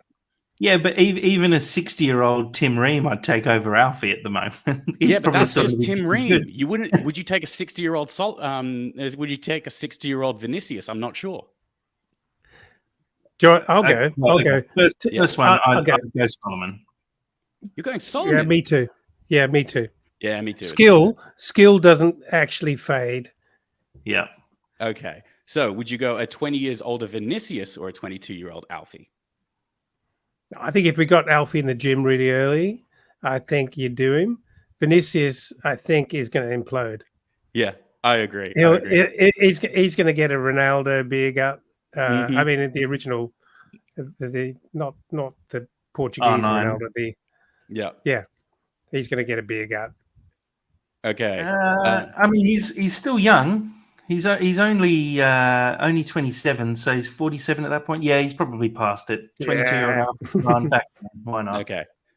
Yeah, but even a 60-year-old Tim Ream, I'd take over Alfie at the moment. But that's just Tim Ream. You wouldn't? Would you take a 60-year-old would you take a 60-year-old Vinicius? I'm not sure. I'll go. First one, I'll go Solomon. You're going Solomon? Yeah, me too. Yeah, me too. Skill doesn't actually fade. Yeah. Okay. So would you go a 20 years older Vinicius or a 22-year-old Alfie? I think if we got Alfie in the gym really early I think you do him. Vinicius, I think, is going to implode. Yeah, I agree. He's going to get a Ronaldo big up. Mhm. I mean, the original, the not the Portuguese R9. Ronaldo. Yeah. He's going to get a beer gut. Okay. I mean, he's still young. He's only 27, so he's 47 at that point. Yeah, he's probably past it. 22-year-old Alfie Run back. Why not?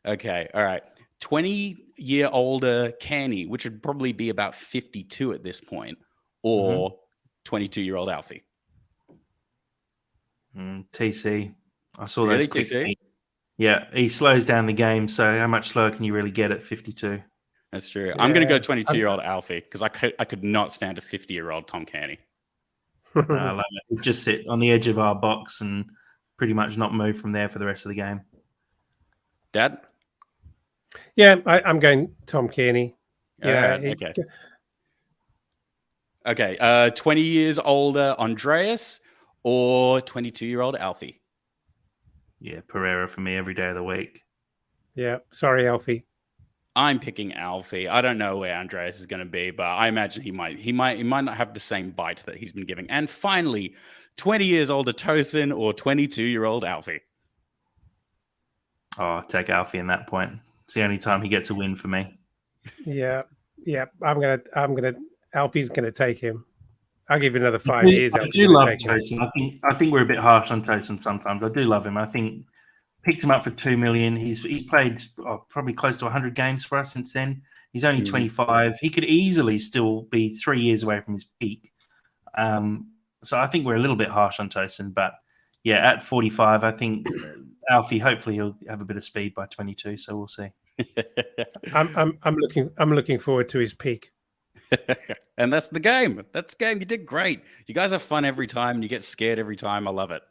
Okay. All right. 20-year-older Canny, which would probably be about 52 at this point, or 22-year-old Alfie. TC. I saw Really, those quick TC? feet. Yeah, he slows down the game. So how much slower can you really get at 52? That's true. Yeah. I'm going to go 22-year-old Alfie because I could not stand a 50-year-old Tom Canny. I love it. He'd just sit on the edge of our box and pretty much not move from there for the rest of the game. Dad? Yeah, I'm going Tom Kearney. Yeah. Right, okay. 20 years older Andreas or 22-year-old Alfie? Yeah, Pereira for me every day of the week. Yeah, sorry, Alfie. I'm picking Alfie. I don't know where Andreas is going to be, but I imagine he might not have the same bite that he's been giving. And finally, 20 years older Tosin or 22-year-old Alfie? Oh, I'll take Alfie in that point. It's the only time he gets a win for me. Yeah. Alfie's gonna take him. I'll give you another 5 years. I do love Tosin. I think we're a bit harsh on Tosin sometimes. I do love him. I think picked him up for 2 million. He's played probably close to 100 games for us since then. He's only 25. He could easily still be 3 years away from his peak. So I think we're a little bit harsh on Tosin, but yeah, at 45, I think Alfie hopefully he'll have a bit of speed by 22. So we'll see. I'm looking forward to his peak. And that's the game. That's the game. You did great. You guys have fun every time, and you get scared every time. I love it.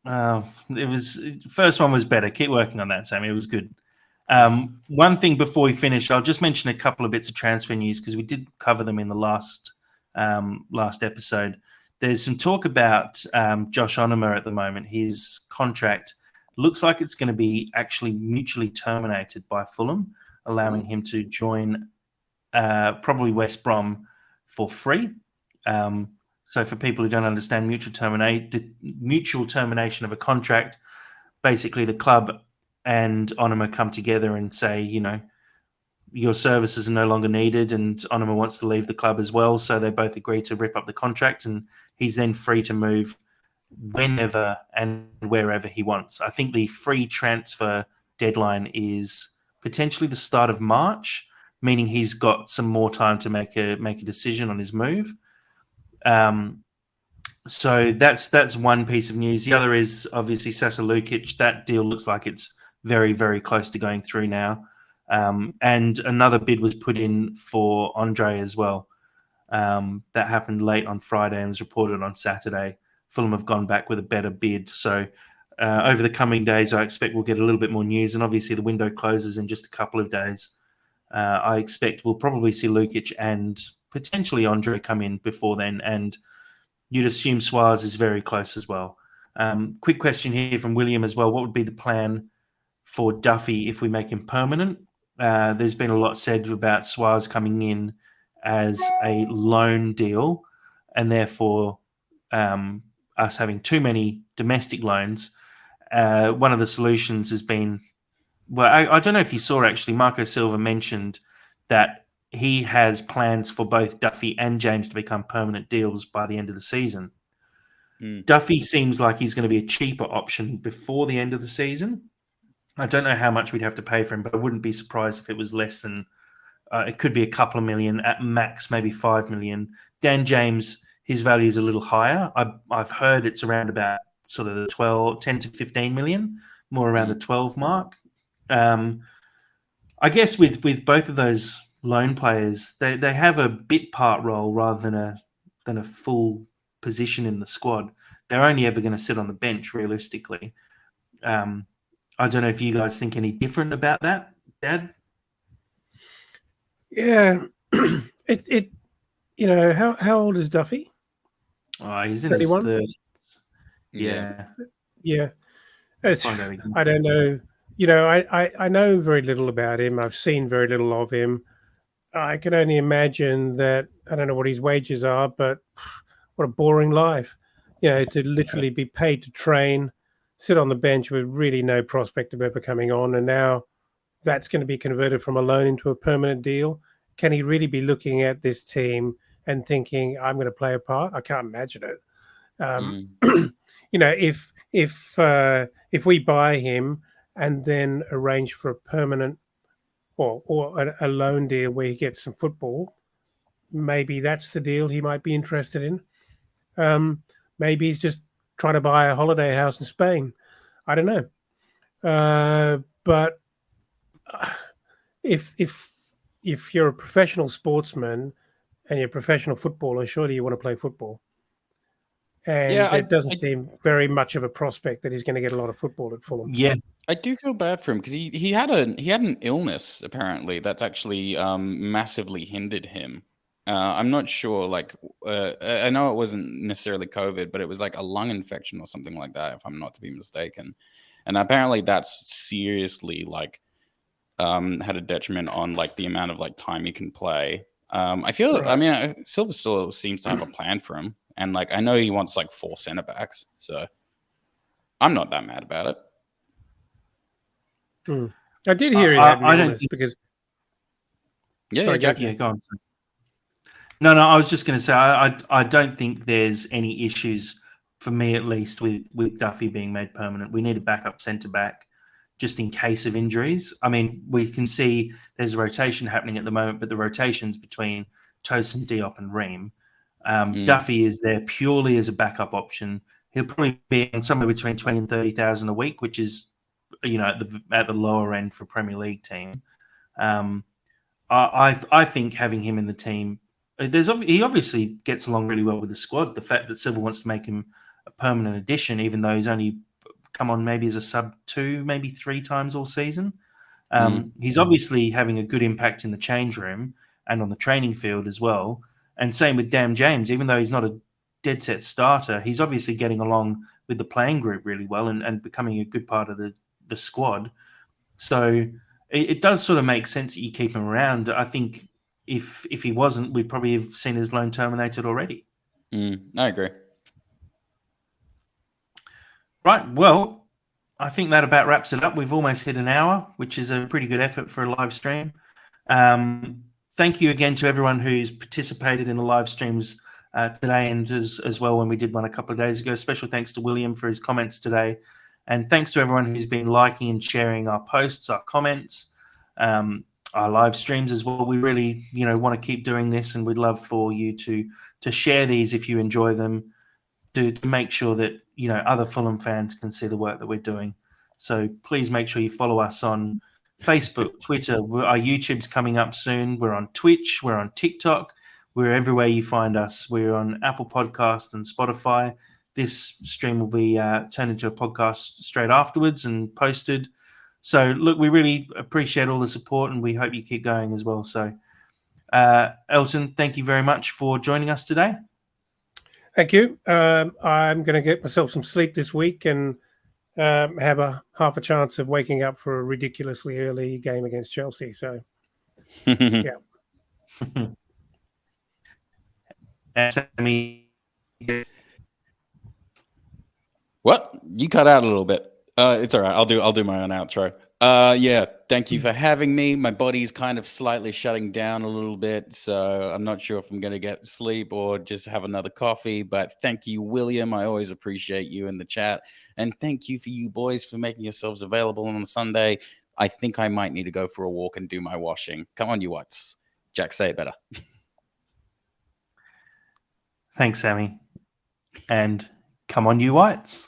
It was first one was better. Keep working on that, Sammy. It was good. One thing before we finish, I'll just mention a couple of bits of transfer news because we did cover them in the last episode. There's some talk about Josh Onuma at the moment. His contract looks like it's going to be actually mutually terminated by Fulham, allowing him to join probably West Brom for free. So for people who don't understand mutual termination of a contract, basically the club and Onuma come together and say, your services are no longer needed, and Onuma wants to leave the club as well. So they both agree to rip up the contract, and he's then free to move whenever and wherever he wants. I think the free transfer deadline is potentially the start of March, meaning he's got some more time to make a decision on his move. So that's one piece of news. The other is obviously Sasa Lukic. That deal looks like it's very, very close to going through now. And another bid was put in for Andre as well. That happened late on Friday and was reported on Saturday. Fulham have gone back with a better bid. So over the coming days, I expect we'll get a little bit more news. And obviously the window closes in just a couple of days. I expect we'll probably see Lukic and potentially Andre come in before then. And you'd assume Suarez is very close as well. Quick question here from William as well. What would be the plan for Duffy if we make him permanent? There's been a lot said about Suarez coming in as a loan deal and therefore us having too many domestic loans. One of the solutions has been, I don't know if you saw actually, Marco Silva mentioned that he has plans for both Duffy and James to become permanent deals by the end of the season. Duffy seems like he's going to be a cheaper option before the end of the season. I don't know how much we'd have to pay for him, but I wouldn't be surprised if it was less than, it could be a couple of million, at max maybe 5 million. Dan James, his value is a little higher. I've heard it's around about sort of the 10 to 15 million, more around the 12 mark. I guess with both of those loan players, they have a bit part role rather than a full position in the squad. They're only ever going to sit on the bench realistically. I don't know if you guys think any different about that, Dad. Yeah, how old is Duffy? Oh, he's in 31? his 30s. Yeah. I don't know. I know very little about him. I've seen very little of him. I can only imagine that I don't know what his wages are, but what a boring life. To literally be paid to train, sit on the bench with really no prospect of ever coming on, and now that's going to be converted from a loan into a permanent deal. Can he really be looking at this team and thinking, "I'm going to play a part"? I can't imagine it. If we buy him and then arrange for a permanent or a loan deal where he gets some football, maybe that's the deal he might be interested in. Maybe he's just trying to buy a holiday house in Spain. I don't know. But if you're a professional sportsman and you're a professional footballer, surely you want to play football. And it doesn't seem very much of a prospect that he's going to get a lot of football at Fulham. Yeah, I do feel bad for him because he had an illness apparently that's actually massively hindered him. I'm not sure. Like, I know it wasn't necessarily COVID, but it was like a lung infection or something like that, if I'm not to be mistaken. And apparently, that's seriously like had a detriment on like the amount of like time he can play. I feel. Right. I mean, Silver still seems to have a plan for him, and like I know he wants like 4 centre backs, so I'm not that mad about it. I did hear he had an illness because. Yeah, go on. No, I was just going to say I don't think there's any issues for me at least with Duffy being made permanent. We need a backup centre back just in case of injuries. I mean, we can see there's a rotation happening at the moment, but the rotation's between Tosin, Diop, and Ream. Duffy is there purely as a backup option. He'll probably be on somewhere between 20 and 30,000 a week, which is at the lower end for a Premier League team. I think having him in the team, he obviously gets along really well with the squad. The fact that Silver wants to make him a permanent addition, even though he's only come on maybe as a sub 2, maybe 3 times all season. He's obviously having a good impact in the change room and on the training field as well. And same with Dan James, even though he's not a dead set starter, he's obviously getting along with the playing group really well and becoming a good part of the squad. So it does sort of make sense that you keep him around. I think if he wasn't, we'd probably have seen his loan terminated already. I agree. Right. Well, I think that about wraps it up. We've almost hit an hour, which is a pretty good effort for a live stream. Thank you again to everyone who's participated in the live streams today and as well when we did one a couple of days ago. Special thanks to William for his comments today. And thanks to everyone who's been liking and sharing our posts, our comments, our live streams as well. We really, want to keep doing this, and we'd love for you to share these if you enjoy them, to make sure that other Fulham fans can see the work that we're doing. So please make sure you follow us on Facebook, Twitter. Our YouTube's coming up soon. We're on Twitch. We're on TikTok. We're everywhere you find us. We're on Apple Podcast and Spotify. This stream will be turned into a podcast straight afterwards and posted. So, look, we really appreciate all the support, and we hope you keep going as well. So, Elton, thank you very much for joining us today. Thank you. I'm going to get myself some sleep this week and have a half a chance of waking up for a ridiculously early game against Chelsea. So, yeah. Sammy. What? You cut out a little bit. It's all right. I'll do my own outro. Yeah, thank you for having me. My body's kind of slightly shutting down a little bit, so I'm not sure if I'm going to get sleep or just have another coffee. But thank you, William. I always appreciate you in the chat. And thank you for you boys for making yourselves available on Sunday. I think I might need to go for a walk and do my washing. Come on, you what's. Jack, say it better. Thanks, Sammy. And come on, you whites.